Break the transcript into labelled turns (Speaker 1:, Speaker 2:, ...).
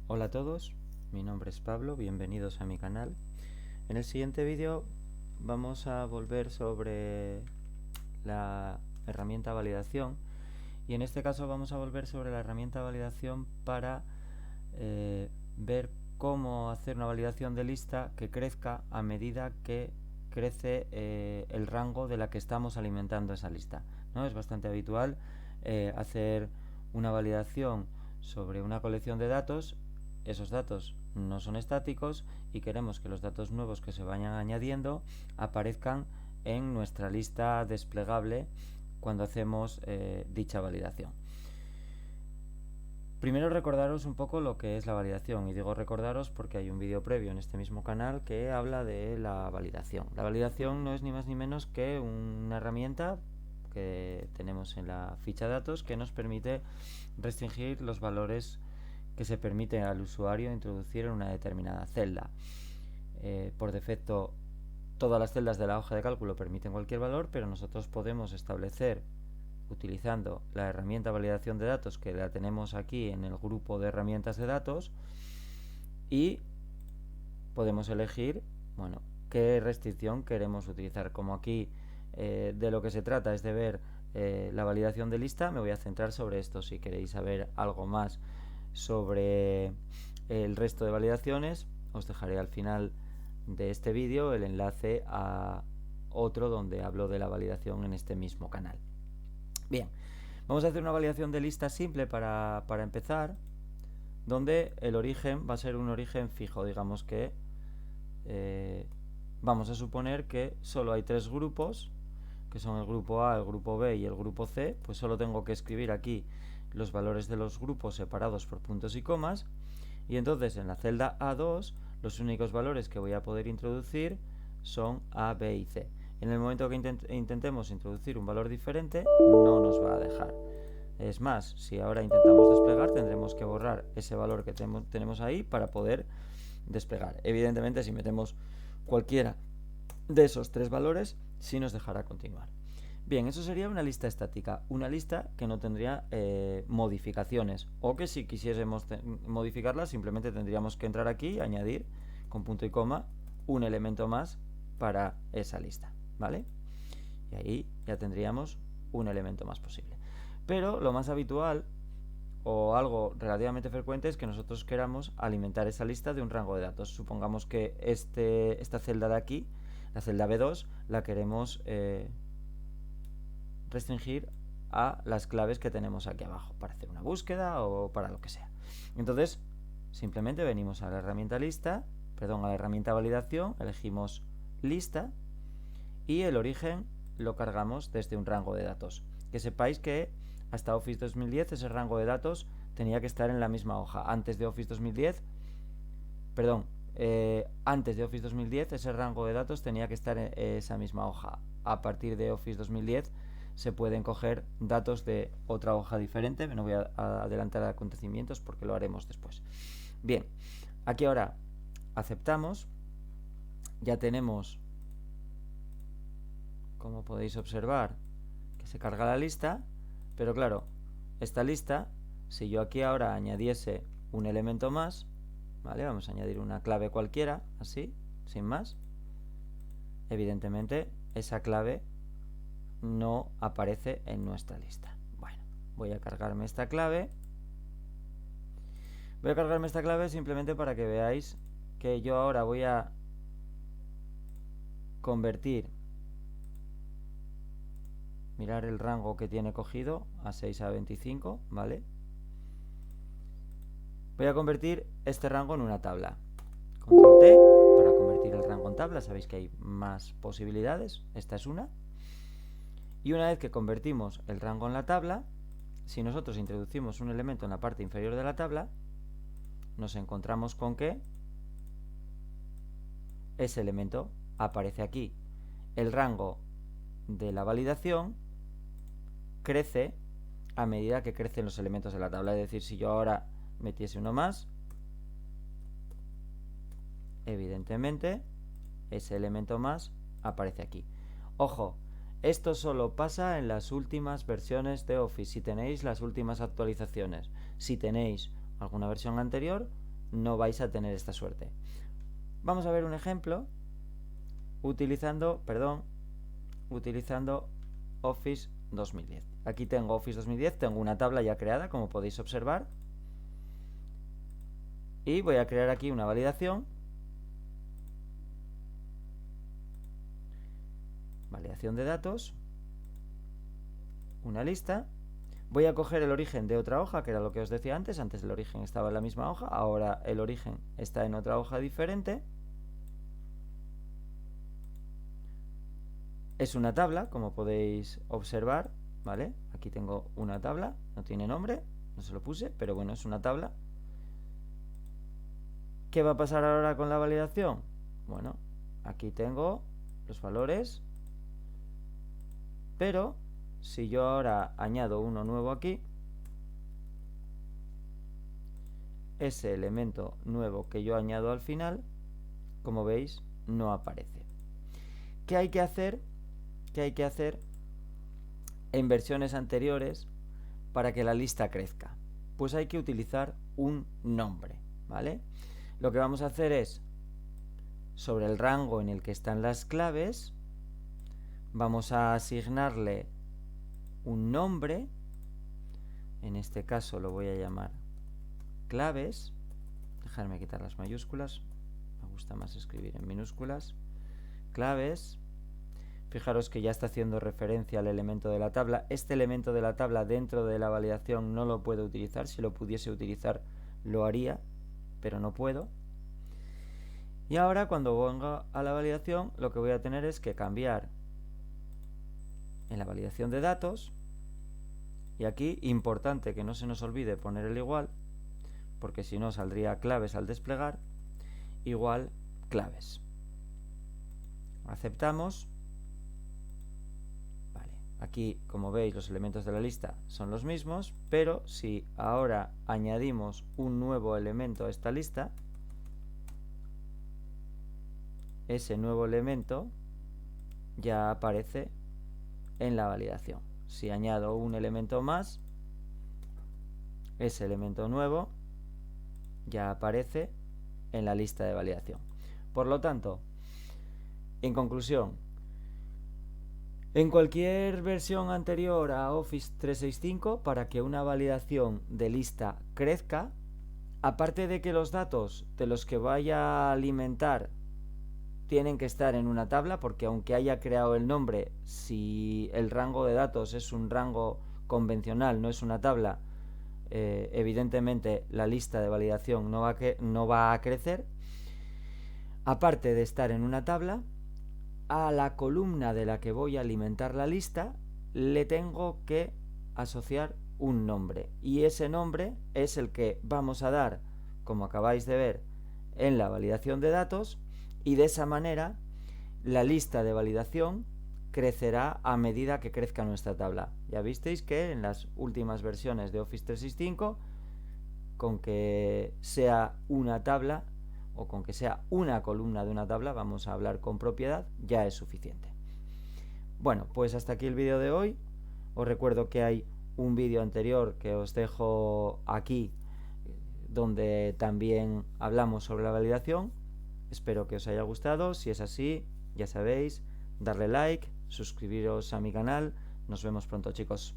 Speaker 1: Hola a todos, mi nombre es Pablo, bienvenidos a mi canal. En el siguiente vídeo vamos a volver sobre la herramienta validación y en este caso vamos a volver sobre la herramienta validación para ver cómo hacer una validación de lista que crezca a medida que crece el rango de la que estamos alimentando esa lista, ¿no? Es bastante habitual hacer una validación sobre una colección de datos. Esos datos no son estáticos y queremos que los datos nuevos que se vayan añadiendo aparezcan en nuestra lista desplegable cuando hacemos dicha validación. Primero recordaros un poco lo que es la validación, y digo recordaros porque hay un vídeo previo en este mismo canal que habla de la validación. La validación no es ni más ni menos que una herramienta que tenemos en la ficha de datos que nos permite restringir los valores que se permite al usuario introducir en una determinada celda. Por defecto, todas las celdas de la hoja de cálculo permiten cualquier valor, pero nosotros podemos establecer, utilizando la herramienta validación de datos que la tenemos aquí en el grupo de herramientas de datos, y podemos elegir, bueno, qué restricción queremos utilizar. Como aquí de lo que se trata es de ver la validación de lista, me voy a centrar sobre esto. Si queréis saber algo más sobre el resto de validaciones, os dejaré al final de este vídeo el enlace a otro donde hablo de la validación en este mismo canal. Bien, vamos a hacer una validación de lista simple para empezar, donde el origen va a ser un origen fijo. Digamos que vamos a suponer que solo hay tres grupos, que son el grupo A, el grupo B y el grupo C. Pues solo tengo que escribir aquí los valores de los grupos separados por puntos y comas, y entonces en la celda A2 los únicos valores que voy a poder introducir son A, B y C. En el momento que intentemos introducir un valor diferente, no nos va a dejar. Es más, si ahora intentamos desplegar, tendremos que borrar ese valor que tenemos ahí para poder desplegar. Evidentemente, si metemos cualquiera de esos tres valores, sí nos dejará continuar. Bien, eso sería una lista estática, una lista que no tendría modificaciones, o que si quisiésemos modificarla simplemente tendríamos que entrar aquí y añadir con punto y coma un elemento más para esa lista, ¿vale? Y ahí ya tendríamos un elemento más posible. Pero lo más habitual o algo relativamente frecuente es que nosotros queramos alimentar esa lista de un rango de datos. Supongamos que esta celda de aquí, la celda B2, la queremos restringir a las claves que tenemos aquí abajo para hacer una búsqueda o para lo que sea. Entonces, simplemente venimos a la herramienta a la herramienta validación, elegimos lista y el origen lo cargamos desde un rango de datos. Que sepáis que hasta Office 2010 ese rango de datos tenía que estar en la misma hoja. Antes de Office 2010 ese rango de datos tenía que estar en esa misma hoja. A partir de Office 2010 se pueden coger datos de otra hoja diferente. No voy a adelantar acontecimientos porque lo haremos después. Bien, aquí ahora aceptamos. Ya tenemos, como podéis observar, que se carga la lista, pero claro, esta lista, si yo aquí ahora añadiese un elemento más, ¿vale? Vamos a añadir una clave cualquiera, así, sin más. Evidentemente, esa clave no aparece en nuestra lista. Bueno, voy a cargarme esta clave. Voy a cargarme esta clave simplemente para que veáis que yo ahora voy a convertir, mirar el rango que tiene cogido, A6 a 25, ¿vale? Voy a convertir este rango en una tabla. Control T para convertir el rango en tabla. Sabéis que hay más posibilidades. Esta es una. Y una vez que convertimos el rango en la tabla, si nosotros introducimos un elemento en la parte inferior de la tabla, nos encontramos con que ese elemento aparece aquí. El rango de la validación crece a medida que crecen los elementos de la tabla. Es decir, si yo ahora metiese uno más, evidentemente ese elemento más aparece aquí. Ojo, esto solo pasa en las últimas versiones de Office, si tenéis las últimas actualizaciones. Si tenéis alguna versión anterior, no vais a tener esta suerte. Vamos a ver un ejemplo utilizando Office 2010. Aquí tengo Office 2010, tengo una tabla ya creada, como podéis observar. Y voy a crear aquí una validación. Validación de datos. Una lista. Voy a coger el origen de otra hoja, que era lo que os decía antes. Antes el origen estaba en la misma hoja, ahora el origen está en otra hoja diferente. Es una tabla, como podéis observar, ¿vale? Aquí tengo una tabla, no tiene nombre, no se lo puse, pero bueno, es una tabla. ¿Qué va a pasar ahora con la validación? Bueno, aquí tengo los valores, pero si yo ahora añado uno nuevo aquí, ese elemento nuevo que yo añado al final, como veis, no aparece. ¿Qué hay que hacer? ¿Qué hay que hacer en versiones anteriores para que la lista crezca? Pues hay que utilizar un nombre, ¿vale? Lo que vamos a hacer es, sobre el rango en el que están las claves, vamos a asignarle un nombre. En este caso lo voy a llamar claves. Dejarme quitar las mayúsculas, me gusta más escribir en minúsculas. Claves. Fijaros que ya está haciendo referencia al elemento de la tabla. Este elemento de la tabla dentro de la validación no lo puedo utilizar. Si lo pudiese utilizar lo haría, pero no puedo. Y ahora cuando venga a la validación, lo que voy a tener es que cambiar en la validación de datos. Y aquí, importante que no se nos olvide poner el igual, porque si no saldría claves al desplegar, igual claves. Aceptamos. Aquí, como veis, los elementos de la lista son los mismos, pero si ahora añadimos un nuevo elemento a esta lista, ese nuevo elemento ya aparece en la validación. Si añado un elemento más, ese elemento nuevo ya aparece en la lista de validación. Por lo tanto, en conclusión, en cualquier versión anterior a Office 365, para que una validación de lista crezca, aparte de que los datos de los que vaya a alimentar tienen que estar en una tabla, porque aunque haya creado el nombre, si el rango de datos es un rango convencional, no es una tabla, evidentemente la lista de validación no va a crecer. Aparte de estar en una tabla, a la columna de la que voy a alimentar la lista le tengo que asociar un nombre, y ese nombre es el que vamos a dar, como acabáis de ver, en la validación de datos, y de esa manera la lista de validación crecerá a medida que crezca nuestra tabla. Ya visteis que en las últimas versiones de Office 365, con que sea una tabla o con que sea una columna de una tabla, vamos a hablar con propiedad, ya es suficiente. Bueno, pues hasta aquí el vídeo de hoy. Os recuerdo que hay un vídeo anterior que os dejo aquí, donde también hablamos sobre la validación. Espero que os haya gustado. Si es así, ya sabéis, darle like, suscribiros a mi canal. Nos vemos pronto, chicos.